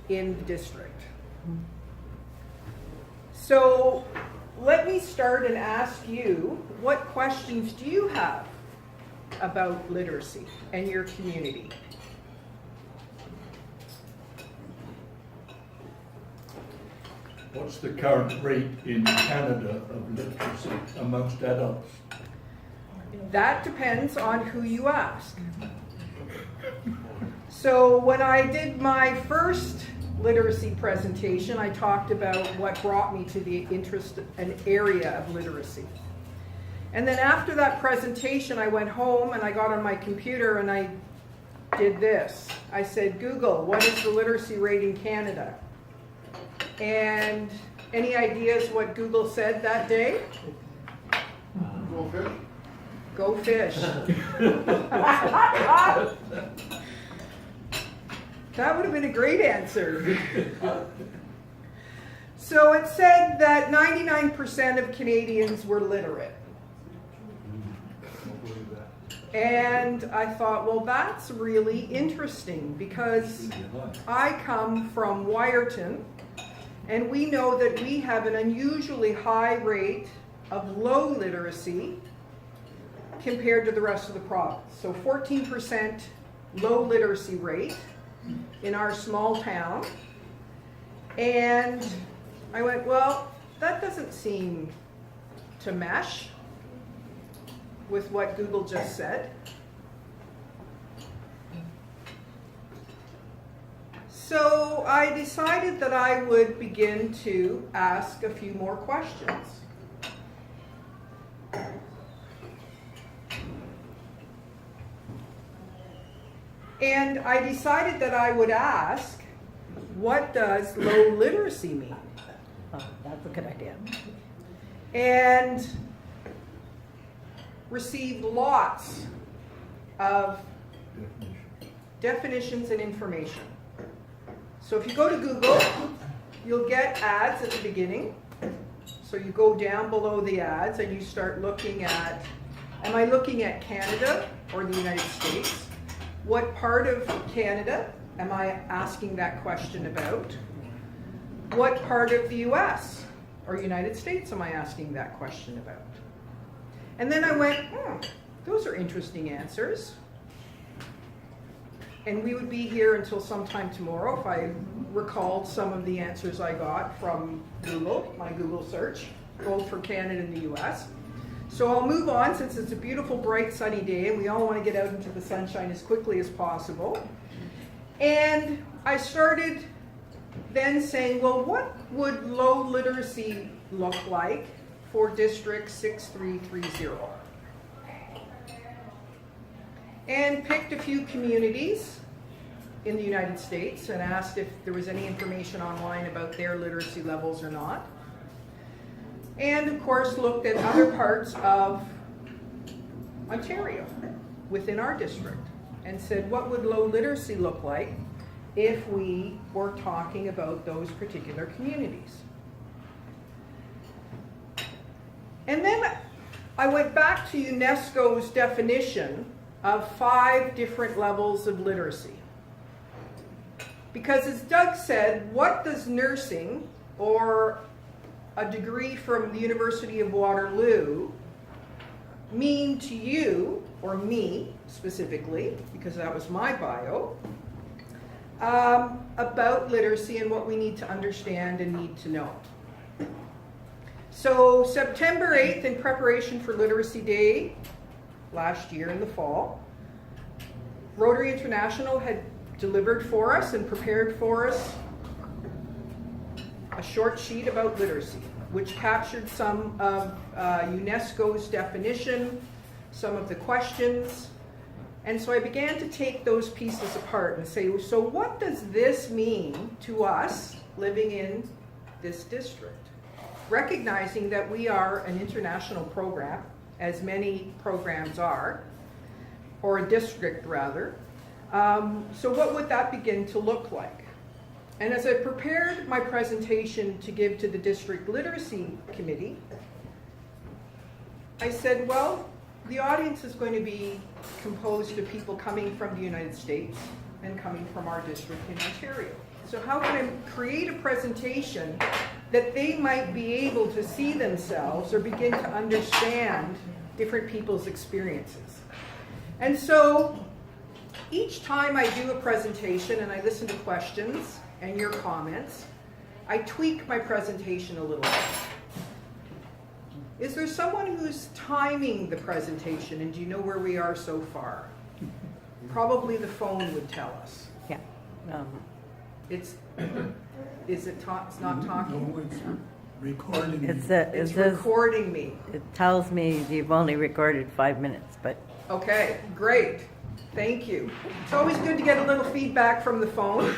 in the district. So let me start and ask you, what questions do you have about literacy and your community? What's the current rate in Canada of literacy amongst adults? That depends on who you ask. So when I did my first literacy presentation, I talked about what brought me to the interest and area of literacy. And then after that presentation, I went home and I got on my computer and I did this. I said, Google, what is the literacy rate in Canada? And any ideas what Google said that day? Go fish. Go fish. That would have been a great answer. So it said that 99% of Canadians were literate. And I thought, well, that's really interesting because I come from Wyerton, and we know that we have an unusually high rate of low literacy compared to the rest of the province. So 14% low literacy rate in our small town. And I went, well, that doesn't seem to mesh with what Google just said. So I decided that I would begin to ask a few more questions. And I decided that I would ask, what does low literacy mean? Oh, that's a good idea. And received lots of definitions and information. So if you go to Google, you'll get ads at the beginning. So you go down below the ads and you start looking at, am I looking at Canada or the United States? What part of Canada am I asking that question about? What part of the US or United States am I asking that question about? And then I went, those are interesting answers. And we would be here until sometime tomorrow if I recalled some of the answers I got from Google, my Google search, both for Canada and the US. So I'll move on since it's a beautiful, bright, sunny day and we all want to get out into the sunshine as quickly as possible. And I started then saying, well, what would low literacy look like for District 6330? And picked a few communities in the United States and asked if there was any information online about their literacy levels or not. And of course looked at other parts of Ontario within our district and said, what would low literacy look like if we were talking about those particular communities? And then I went back to UNESCO's definition of 5 different levels of literacy. Because as Doug said, what does nursing or a degree from the University of Waterloo mean to you, or me specifically, because that was my bio, about literacy and what we need to understand and need to know. So September 8th, in preparation for Literacy Day last year in the fall, Rotary International had delivered for us and prepared for us a short sheet about literacy, which captured some of UNESCO's definition, some of the questions. And so I began to take those pieces apart and say, so what does this mean to us living in this district? Recognizing that we are an international program, as many programs are, or a district rather. So what would that begin to look like? And as I prepared my presentation to give to the District Literacy Committee, I said, well, the audience is going to be composed of people coming from the United States and coming from our district in Ontario. So how can I create a presentation that they might be able to see themselves or begin to understand different people's experiences? And so each time I do a presentation and I listen to questions and your comments, I tweak my presentation a little bit. Is there someone who's timing the presentation, and do you know where we are so far? Probably the phone would tell us. Yeah. It's it's not talking? No, it's recording. It's recording me. It tells me you've only recorded 5 minutes, but Okay, great. Thank you. It's always good to get a little feedback from the phone.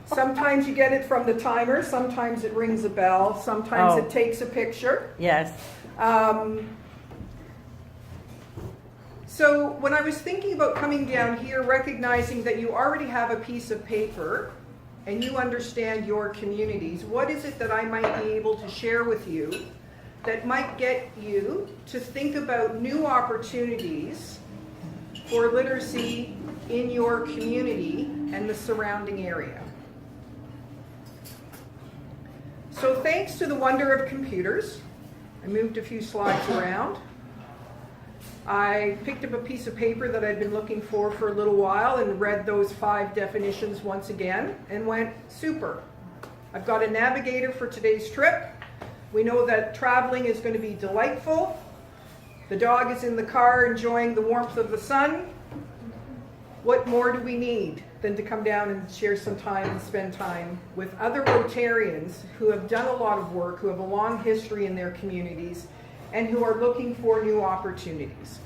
Sometimes you get it from the timer, sometimes it rings a bell, sometimes it takes a picture. yes. So when I was thinking about coming down here, recognizing that you already have a piece of paper and you understand your communities, what is it that I might be able to share with you that might get you to think about new opportunities for literacy in your community and the surrounding area? So thanks to the wonder of computers, I moved a few slides around. I picked up a piece of paper that I'd been looking for a little while and read those 5 definitions once again and went, super. I've got a navigator for today's trip. We know that traveling is going to be delightful. The dog is in the car enjoying the warmth of the sun. What more do we need than to come down and share some time and spend time with other Rotarians who have done a lot of work, who have a long history in their communities, and who are looking for new opportunities.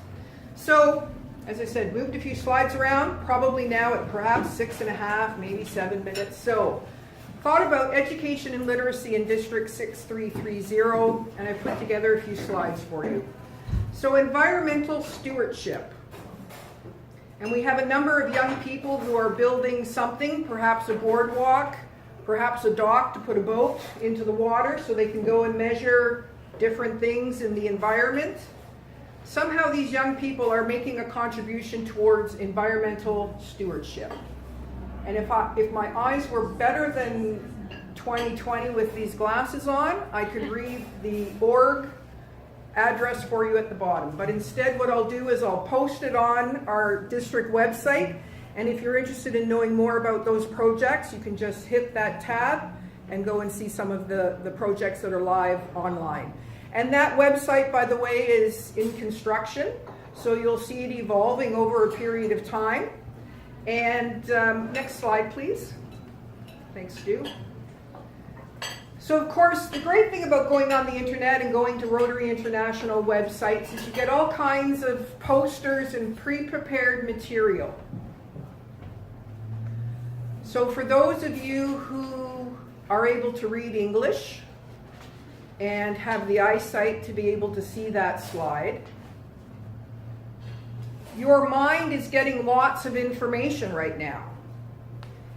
So, as I said, moved a few slides around, probably now at perhaps 6.5, maybe 7 minutes. So, thought about education and literacy in District 6330, and I put together a few slides for you. So, environmental stewardship. And we have a number of young people who are building something, perhaps a boardwalk, perhaps a dock to put a boat into the water so they can go and measure different things in the environment. Somehow these young people are making a contribution towards environmental stewardship. And if my eyes were better than 2020 with these glasses on, I could read the org address for you at the bottom. But instead what I'll do is I'll post it on our district website, and if you're interested in knowing more about those projects, you can just hit that tab and go and see some of the projects that are live online. And that website, by the way, is in construction, so you'll see it evolving over a period of time. And next slide, please. Thanks, Stu. So, of course, the great thing about going on the internet and going to Rotary International websites is you get all kinds of posters and pre-prepared material. So for those of you who are able to read English and have the eyesight to be able to see that slide, your mind is getting lots of information right now.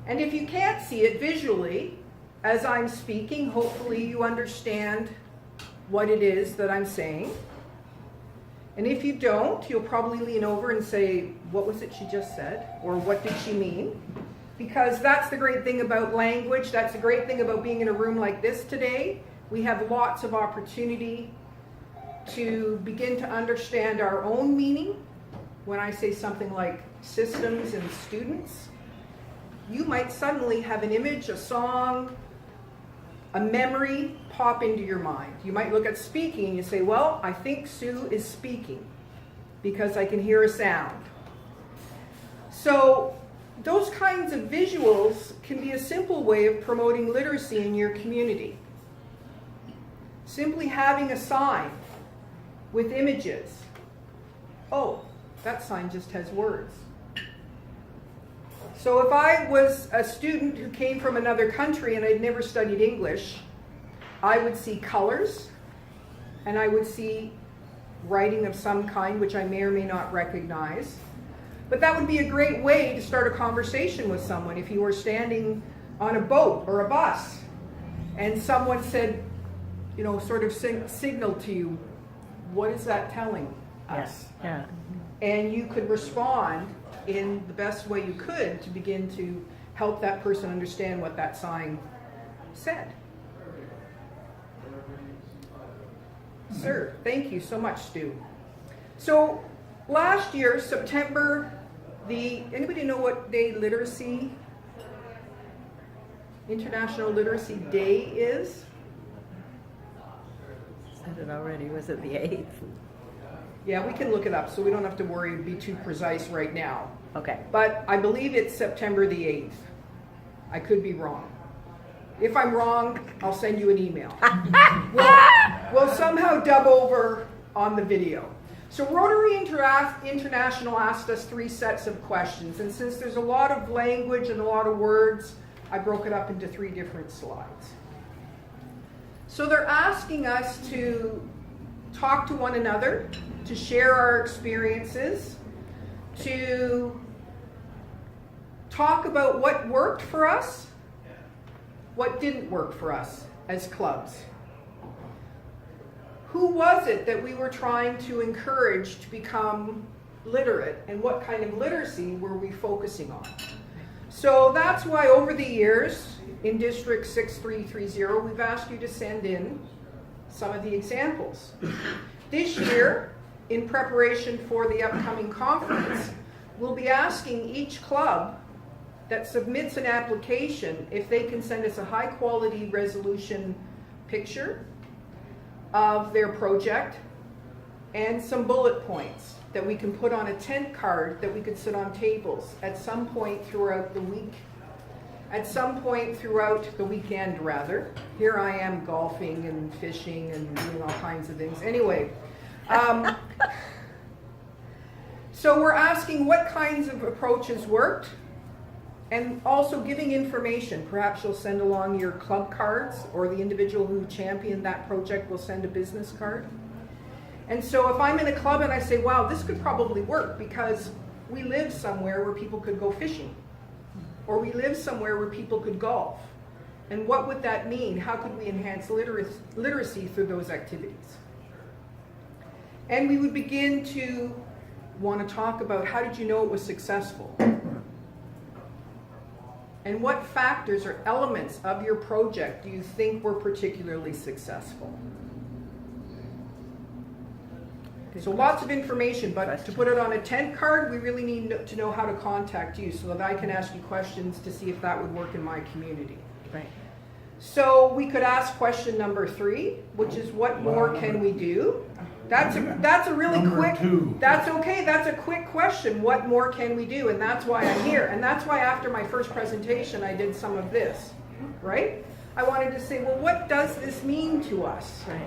And if you can't see it visually, as I'm speaking, hopefully you understand what it is that I'm saying. And if you don't, you'll probably lean over and say, what was it she just said? Or what did she mean? Because that's the great thing about language. That's the great thing about being in a room like this today. We have lots of opportunity to begin to understand our own meaning. When I say something like systems and students, you might suddenly have an image, a song, a memory pop into your mind. You might look at speaking and you say, well, I think Sue is speaking because I can hear a sound. So those kinds of visuals can be a simple way of promoting literacy in your community. Simply having a sign with images. Oh, that sign just has words. So if I was a student who came from another country and I'd never studied English, I would see colors and I would see writing of some kind which I may or may not recognize. But that would be a great way to start a conversation with someone if you were standing on a boat or a bus and someone said, you know, sort of signaled to you, what is that telling us? Yeah. And you could respond in the best way you could to begin to help that person understand what that sign said. Sir, thank you so much, Stu. So last year, September, anybody know what day International Literacy Day is? Said it already. Was it the 8th? Yeah, we can look it up, so we don't have to worry and be too precise right now. Okay. But I believe it's September the 8th. I could be wrong. If I'm wrong, I'll send you an email. We'll somehow dub over on the video. So Rotary International asked us 3 sets of questions, and since there's a lot of language and a lot of words, I broke it up into 3 different slides. So they're asking us to talk to one another, to share our experiences, to talk about what worked for us, what didn't work for us as clubs. Who was it that we were trying to encourage to become literate, and what kind of literacy were we focusing on? So that's why over the years in District 6330 we've asked you to send in some of the examples. This year, in preparation for the upcoming conference, we'll be asking each club that submits an application if they can send us a high quality resolution picture of their project and some bullet points that we can put on a tent card that we could sit on tables at some point throughout the week, at some point throughout the weekend rather. Here I am golfing and fishing and doing all kinds of things. Anyway, so we're asking what kinds of approaches worked, and also giving information. Perhaps you'll send along your club cards, or the individual who championed that project will send a business card. And so if I'm in a club and I say, wow, this could probably work because we live somewhere where people could go fishing, or we live somewhere where people could golf, and what would that mean? How could we enhance literacy through those activities? And we would begin to want to talk about, how did you know it was successful? And what factors or elements of your project do you think were particularly successful? So lots of information, but to put it on a tent card, we really need to know how to contact you so that I can ask you questions to see if that would work in my community. Right. So we could ask question number 3, which is what more can we do? That's a really Number quick, 2. that's okay, that's a quick question. What more can we do? And that's why I'm here. And that's why after my first presentation, I did some of this, right? I wanted to say, well, what does this mean to us? Right.